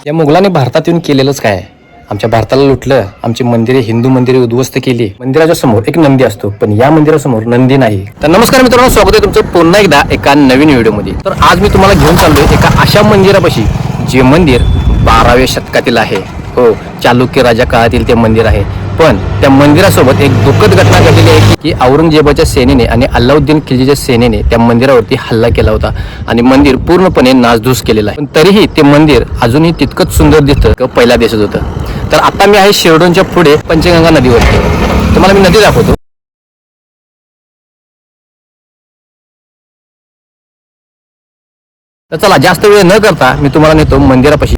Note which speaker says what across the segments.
Speaker 1: या मुघलांनी भारतात येऊन केलेलंच काय? आमच्या भारताला लुटलं, आमची मंदिरे, हिंदू मंदिरे उद्ध्वस्त केली. मंदिराच्या समोर एक नंदी असतो, पण या मंदिरासमोर नंदी नाही. तर नमस्कार मित्रांनो, स्वागत आहे तुमचं पुन्हा एकदा एका नवीन व्हिडिओमध्ये. तर आज मी तुम्हाला घेऊन चाललोय एका अशा मंदिरापाशी, जे मंदिर 12व्या शतकातील आहे. हो, चालुक्य राजा काळातील ते मंदिर आहे. पण त्या मंदिरासोबत एक दुःखद घटना घडलेली आहे की औरंगजेबाच्या सेनेने आणि अल्लाउद्दीन खिलजीच्या सेनेने त्या मंदिरावरती हल्ला केला होता आणि मंदिर पूर्णपणे नासधूस केलेलं आहे. पण तरीही ते मंदिर अजूनही तितकंच सुंदर दिसतं पहिल्या दिसत होतं. तर आता मी आहे शिरडोनच्या पुढे पंचगंगा नदीवरती. तुम्हाला मी नदी दाखवतो. तर चला, जास्त वेळ न करता मी तुम्हाला नेतो मंदिरापाशी.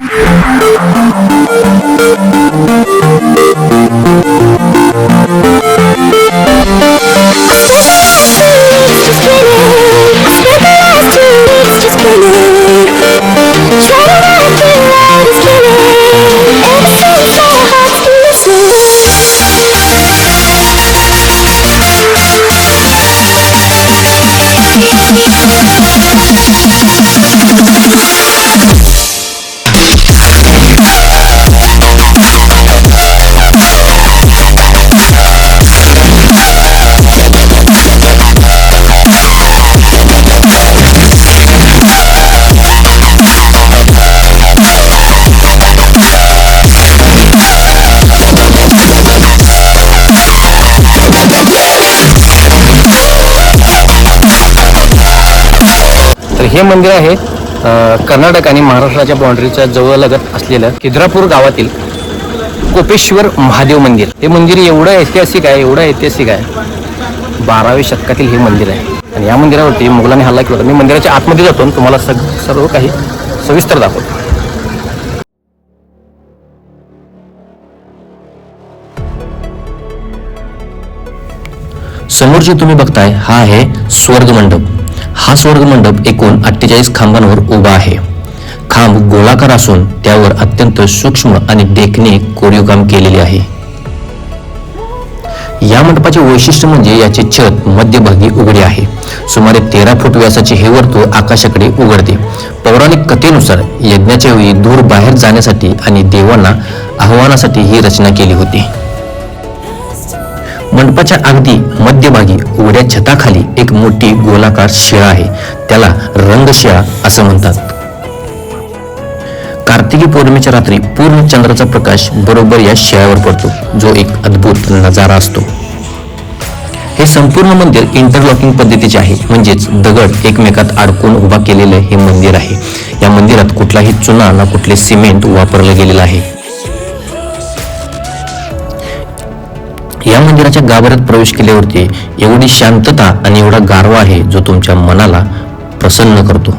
Speaker 1: हे मंदिर आहे कर्नाटक आणि महाराष्ट्राच्या बाउंड्रीच्या जवळलगत असलेलं खिद्रापूर गावातील कोपेश्वर महादेव मंदिर. हे मंदिर एवढं ऐतिहासिक आहे, 12व्या शतकातील हे मंदिर आहे. आणि या मंदिरावरती मुघलांनी हल्ला केला होता. मी मंदिराच्या आतमध्ये जातो, तुम्हाला सर्व काही सविस्तर दाखवतो.
Speaker 2: समोर जे तुम्ही बघताय हा आहे स्वर्ग मंडप. हा स्वर्ग मंडप एकूण 48 खांबांवर उभा आहे. खांब गोलाकार असून त्यावर अत्यंत सूक्ष्म आणि देखणे कोरीव काम केलेले आहे. या मंडपाचे वैशिष्ट्य म्हणजे याचे छत मध्यभागी उघडे आहे. सुमारे 13 फूट व्यासाचे हे वर्तुळ आकाशाकडे उघडते. पौराणिक कथेनुसार यज्ञाच्या वेळी दूर बाहेर जाण्यासाठी आणि देवांना आव्हानासाठी ही रचना केली होती. मंडपाच्या अगदी मध्यभागी उघड्या छताखाली एक मोठी गोलाकार शिळा आहे. त्याला रंगशिळा असं म्हणतात. कार्तिकी पौर्णिमेच्या रात्री पूर्ण चंद्राचा प्रकाश बरोबर या शिळ्यावर पडतो, जो एक अद्भुत नजारा असतो. हे संपूर्ण मंदिर इंटरलॉकिंग पद्धतीचे आहे, म्हणजेच दगड एकमेकात अडकून उभा केलेले हे मंदिर आहे. या मंदिरात कुठलाही चुना ना कुठले सिमेंट वापरलं गेलेलं आहे. या मंदिराच्या गाभाऱ्यात प्रवेश केल्यावरती एवढी शांतता आणि एवढा गारवा आहे, जो तुमच्या मनाला प्रसन्न करतो.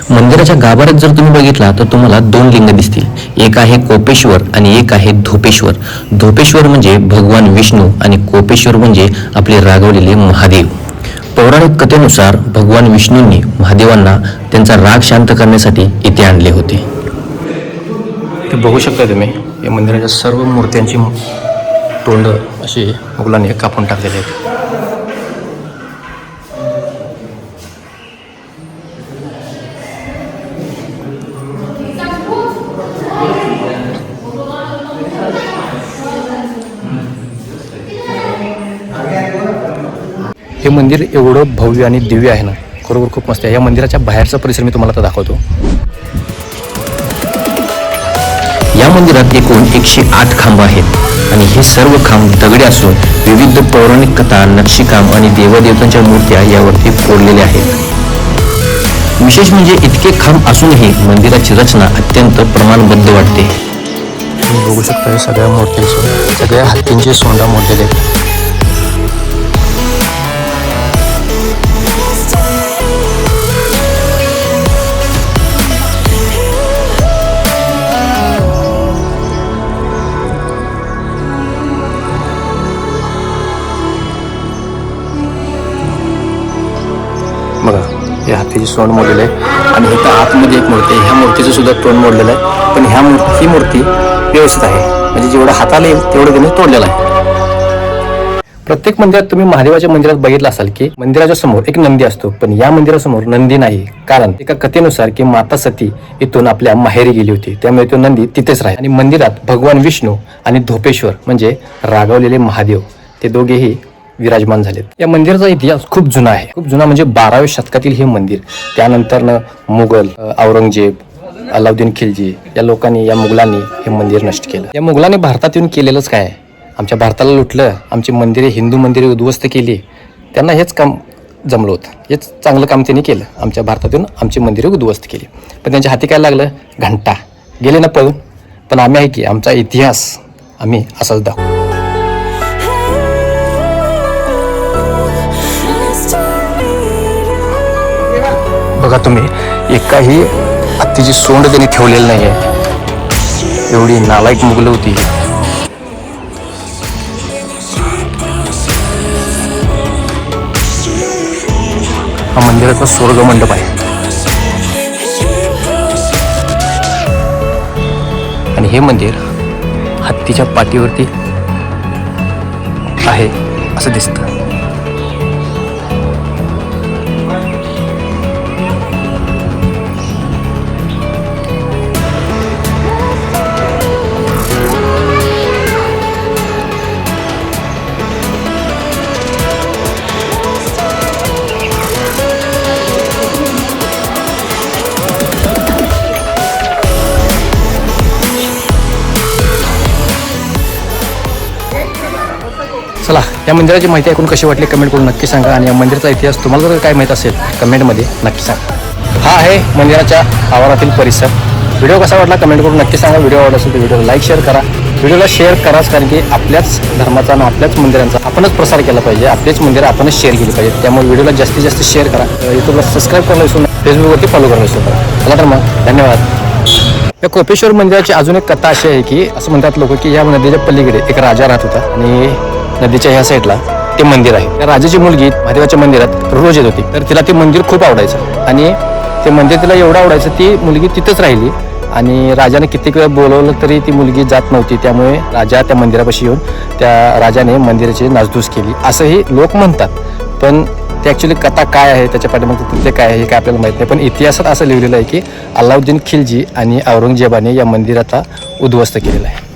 Speaker 2: मंदिराच्या गाभाऱ्यात जर तुम्ही बघितला तर तुम्हाला 2 लिंग दिसतील. एक आहे कोपेश्वर आणि एक आहे धोपेश्वर. धोपेश्वर म्हणजे भगवान विष्णू आणि कोपेश्वर म्हणजे आपले रागवलेले महादेव. पौराणिक कथेनुसार भगवान विष्णूंनी महादेवांना त्यांचा राग शांत करण्यासाठी इथे आणले होते.
Speaker 1: ते बघू शकता तुम्ही, या मंदिराच्या सर्व मूर्त्यांची तोंड अशी मुघलांनी कापून टाकलेले आहेत. हे मंदिर एवढं भव्य आणि दिव्य आहे ना, खरोखर खूप मस्त आहे. या मंदिराच्या बाहेरचा परिसर मी तुम्हाला आता दाखवतो.
Speaker 2: या मंदिरात एकूण 108 खांब आहेत आणि हे सर्व खांब दगडी असून विविध पौराणिक कथा, नक्षीकाम आणि देवदेवतांच्या मूर्त्या यावरती कोरलेल्या आहेत. विशेष म्हणजे इतके खांब असूनही मंदिराची रचना अत्यंत प्रमाणबद्ध वाटते.
Speaker 1: तुम्ही बघू शकता, सगळ्या मूर्त्यांचे, सगळ्या हत्तींचे सोंडा मोडलेले आहेत. हे हातीची सोंड मोडलेलं आहे आणि इथं आतमध्ये एक मूर्ती आहे. ह्या मूर्तीचं सुद्धा तोंड मोडलेलं आहे, पण ही मूर्ती व्यवस्थित आहे. म्हणजे जेवढं हाताला येईल तेवढं त्यांनी तोडलेलं आहे. प्रत्येक मंदिरात तुम्ही महादेवाच्या मंदिरात बघितलं असाल की मंदिराच्या समोर एक नंदी असतो, पण या मंदिरासमोर नंदी नाही. कारण एका कथेनुसार की माता सती इथून आपल्या माहेरी गेली होती, त्यामुळे तो नंदी तिथेच राहील. आणि मंदिरात भगवान विष्णू आणि धोपेश्वर म्हणजे रागावलेले महादेव ते दोघेही विराजमान झालेत. या मंदिराचा इतिहास खूप जुना आहे. खूप जुना म्हणजे 12व्या शतकातील हे मंदिर. त्यानंतर मुघल, औरंगजेब, अलाउद्दीन खिलजी या लोकांनी, या मुघलांनी हे मंदिर नष्ट केलं. या मुघलांनी भारतात येऊन केलेलंच काय? आमच्या भारताला लुटलं, आमची मंदिरे, हिंदू मंदिरे उद्ध्वस्त केली. त्यांना हेच काम जमलं होतं, हेच चांगलं काम त्यांनी केलं. आमच्या भारतातून आमची मंदिरे उद्ध्वस्त केली. पण त्यांच्या हाती काय लागलं? घंटा. गेले ना पळून. पण आम्ही आहे की आमचा इतिहास आम्ही असाच दाखवू. बघा तुम्ही, एकाही हत्तीची सोंड त्यांनी ठेवलेली नाही आहे. एवढी नालायक मुघलं होती. हा मंदिराचा स्वर्ग मंडप आहे आणि हे मंदिर हत्तीच्या पाठीवरती आहे असं दिसतं. चला, या मंदिराची माहिती ऐकून कशी वाटली कमेंट करून नक्की सांगा. आणि या मंदिराचा इतिहास तुम्हाला जर काय माहीत असेल कमेंटमध्ये नक्की सांगा. हा आहे मंदिराच्या आवारातील परिसर. व्हिडिओ कसा वाटला कमेंट करून नक्की सांगा. व्हिडिओ आवडला असेल तर व्हिडिओला लाईक शेअर करा. व्हिडिओला शेअर कराच, कारण की आपल्याच धर्माचा आणि आपल्याच मंदिरांचा आपणच प्रसार केला पाहिजे. आपलेच मंदिरं आपणच शेअर केली पाहिजे. त्यामुळे व्हिडिओला जास्तीत जास्त शेअर करा. यूट्यूबला सबस्क्राईब करणं विसरू नका. फेसबुकवरती फॉलो करणं विसरू नका. चला तर मग धन्यवाद. या कोपेश्वर मंदिराची अजून एक कथा अशी आहे की असं म्हणतात लोक की या नदीच्या पलीकडे एक राजा राहत होता आणि नदीच्या ह्या साईडला ते मंदिर आहे. त्या राजाची मुलगी महादेवाच्या मंदिरात रोज येत होती. तर तिला ते मंदिर खूप आवडायचं आणि ते मंदिर तिला एवढं आवडायचं ती मुलगी तिथंच राहिली. आणि राजाने कित्येक वेळा बोलवलं तरी ती मुलगी जात नव्हती. त्यामुळे राजा त्या मंदिरापाशी येऊन त्या राजाने मंदिराची नासधूस केली असंही लोक म्हणतात. पण ते ॲक्च्युली कथा काय आहे, त्याच्या पाठीमागे ते काय आहे हे काय आपल्याला माहीत नाही. पण इतिहासात असं लिहिलेलं आहे की अलाउद्दीन खिलजी आणि औरंगजेबाने या मंदिराचा उद्ध्वस्त केलेला आहे.